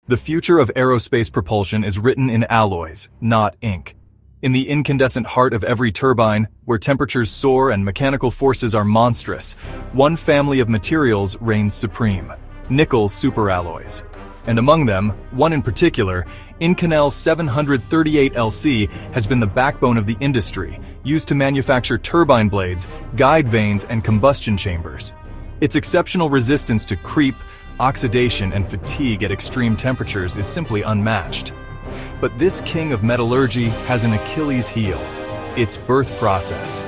The future of aerospace propulsion is written in alloys, not ink. In the incandescent heart of every turbine, where temperatures soar and mechanical forces are monstrous, one family of materials reigns supreme: nickel superalloys. And among them, one in particular, Inconel 738LC, has been the backbone of the industry, used to manufacture turbine blades, guide vanes, and combustion chambers. Its exceptional resistance to creep, oxidation, and fatigue at extreme temperatures is simply unmatched. But this king of metallurgy has an Achilles heel: its birth process.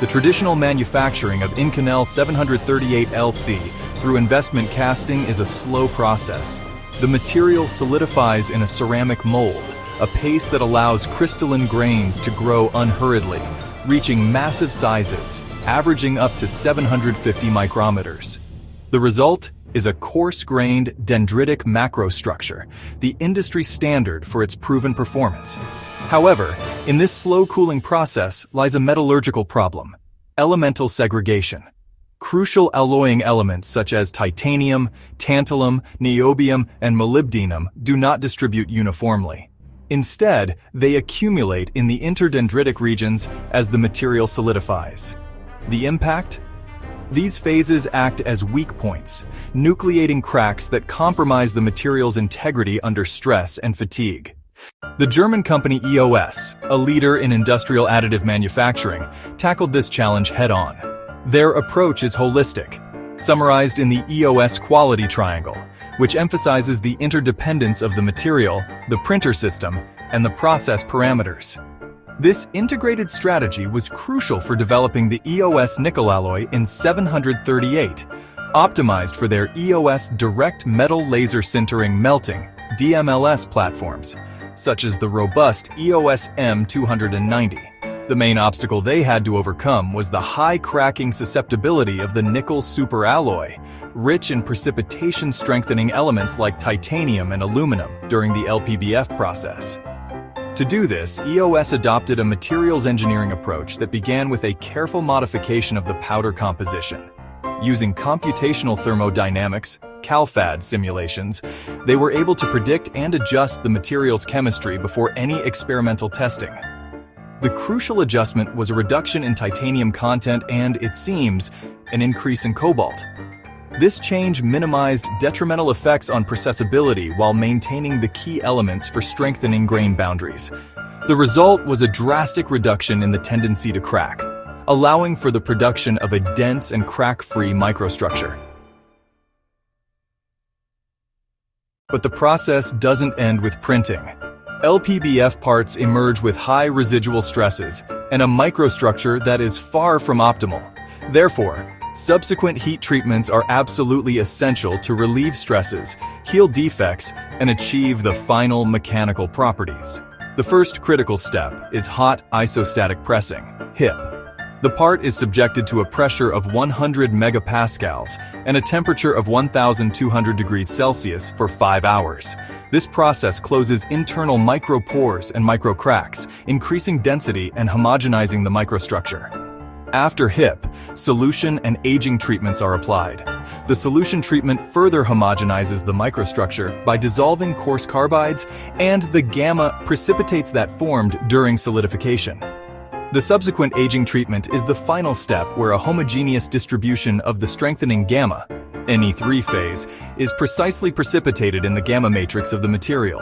The traditional manufacturing of Inconel 738LC through investment casting is a slow process. The material solidifies in a ceramic mold, a pace that allows crystalline grains to grow unhurriedly, reaching massive sizes, averaging up to 750 micrometers. The result is a coarse-grained dendritic macrostructure, the industry standard for its proven performance. However, in this slow-cooling process lies a metallurgical problem: elemental segregation. Crucial alloying elements such as titanium, tantalum, niobium, and molybdenum do not distribute uniformly. Instead, they accumulate in the interdendritic regions as the material solidifies. The impact? These phases act as weak points, nucleating cracks that compromise the material's integrity under stress and fatigue. The German company EOS, a leader in industrial additive manufacturing, tackled this challenge head-on. Their approach is holistic, summarized in the EOS quality triangle, which emphasizes the interdependence of the material, the printer system, and the process parameters. This integrated strategy was crucial for developing the EOS NickelAlloy IN738, optimized for their EOS direct metal laser sintering melting (DMLS) platforms, such as the robust EOS M290. The main obstacle they had to overcome was the high cracking susceptibility of the nickel superalloy, rich in precipitation-strengthening elements like titanium and aluminum during the LPBF process. To do this, EOS adopted a materials engineering approach that began with a careful modification of the powder composition. Using computational thermodynamics, CalFAD simulations, they were able to predict and adjust the material's chemistry before any experimental testing. The crucial adjustment was a reduction in titanium content and, it seems, an increase in cobalt. This change minimized detrimental effects on processability while maintaining the key elements for strengthening grain boundaries. The result was a drastic reduction in the tendency to crack, allowing for the production of a dense and crack-free microstructure. But the process doesn't end with printing. LPBF parts emerge with high residual stresses and a microstructure that is far from optimal. Therefore, subsequent heat treatments are absolutely essential to relieve stresses, heal defects, and achieve the final mechanical properties. The first critical step is hot isostatic pressing, HIP. The part is subjected to a pressure of 100 megapascals and a temperature of 1,200 degrees Celsius for 5 hours. This process closes internal micropores and microcracks, increasing density and homogenizing the microstructure. After HIP, solution and aging treatments are applied. The solution treatment further homogenizes the microstructure by dissolving coarse carbides, and the gamma precipitates that formed during solidification. The subsequent aging treatment is the final step where a homogeneous distribution of the strengthening gamma, Ne3 phase, is precisely precipitated in the gamma matrix of the material.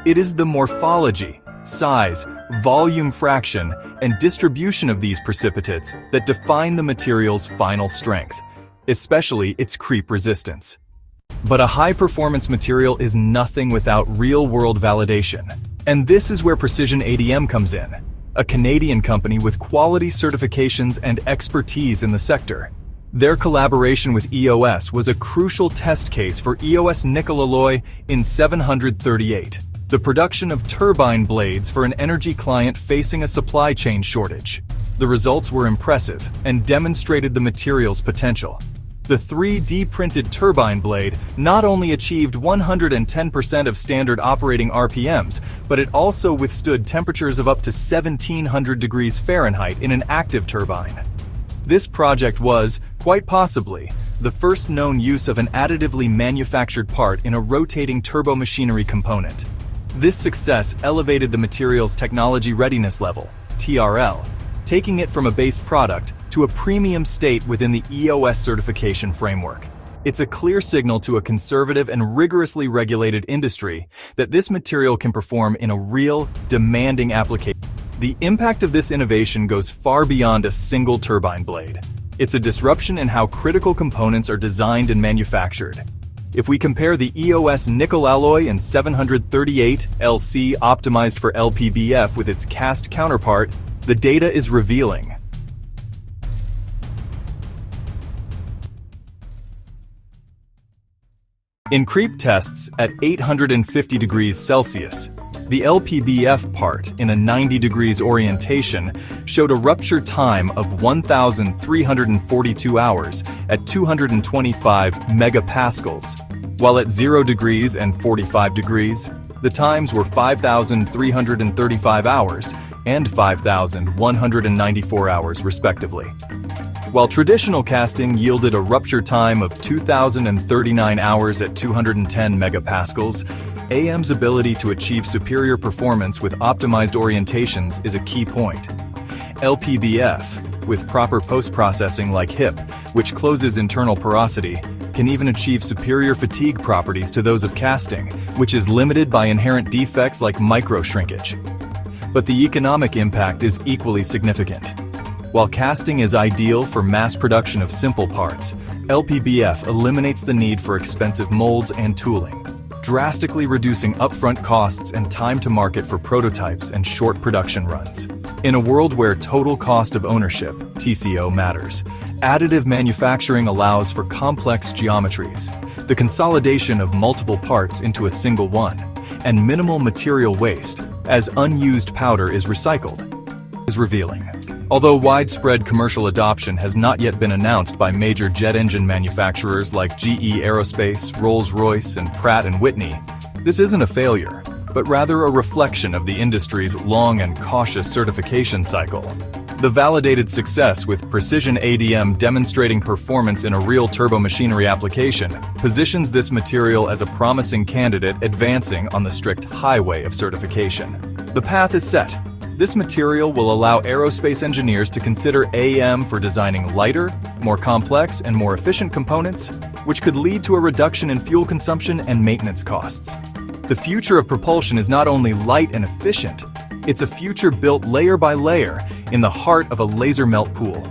It is the morphology, size, volume fraction, and distribution of these precipitates that define the material's final strength, especially its creep resistance. But a high-performance material is nothing without real-world validation. And this is where Precision ADM comes in, a Canadian company with quality certifications and expertise in the sector. Their collaboration with EOS was a crucial test case for EOS NickelAlloy IN738, the production of turbine blades for an energy client facing a supply chain shortage. The results were impressive and demonstrated the material's potential. The 3D printed turbine blade not only achieved 110% of standard operating RPMs, but it also withstood temperatures of up to 1,700 degrees Fahrenheit in an active turbine. This project was, quite possibly, the first known use of an additively manufactured part in a rotating turbomachinery component. This success elevated the material's technology readiness level, TRL, taking it from a base product to a premium state within the EOS certification framework. It's a clear signal to a conservative and rigorously regulated industry that this material can perform in a real, demanding application. The impact of this innovation goes far beyond a single turbine blade. It's a disruption in how critical components are designed and manufactured. If we compare the EOS NickelAlloy IN738 LC optimized for LPBF with its cast counterpart, the data is revealing. In creep tests at 850 degrees Celsius, the LPBF part in a 90 degrees orientation showed a rupture time of 1,342 hours at 225 megapascals, while at 0 degrees and 45 degrees, the times were 5,335 hours and 5,194 hours respectively. While traditional casting yielded a rupture time of 2,039 hours at 210 megapascals, AM's ability to achieve superior performance with optimized orientations is a key point. LPBF, with proper post-processing like HIP, which closes internal porosity, can even achieve superior fatigue properties to those of casting, which is limited by inherent defects like micro-shrinkage. But the economic impact is equally significant. While casting is ideal for mass production of simple parts, LPBF eliminates the need for expensive molds and tooling, drastically reducing upfront costs and time to market for prototypes and short production runs. In a world where total cost of ownership, TCO, matters, additive manufacturing allows for complex geometries, the consolidation of multiple parts into a single one, and minimal material waste, as unused powder is recycled, is revealing. Although widespread commercial adoption has not yet been announced by major jet engine manufacturers like GE Aerospace, Rolls-Royce, and Pratt & Whitney, this isn't a failure, but rather a reflection of the industry's long and cautious certification cycle. The validated success with Precision ADM demonstrating performance in a real turbomachinery application positions this material as a promising candidate advancing on the strict highway of certification. The path is set. This material will allow aerospace engineers to consider AM for designing lighter, more complex, and more efficient components, which could lead to a reduction in fuel consumption and maintenance costs. The future of propulsion is not only light and efficient, it's a future built layer by layer in the heart of a laser melt pool.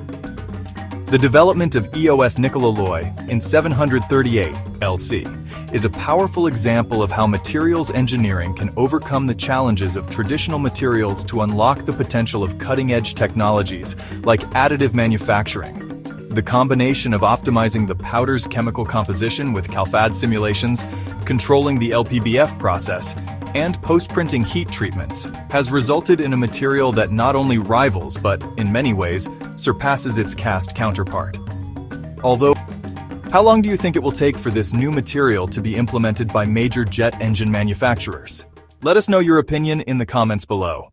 The development of EOS NickelAlloy IN738 LC is a powerful example of how materials engineering can overcome the challenges of traditional materials to unlock the potential of cutting-edge technologies like additive manufacturing. The combination of optimizing the powder's chemical composition with CalFAD simulations, controlling the LPBF process, and post-printing heat treatments has resulted in a material that not only rivals but, in many ways, surpasses its cast counterpart. Although, how long do you think it will take for this new material to be implemented by major jet engine manufacturers? Let us know your opinion in the comments below.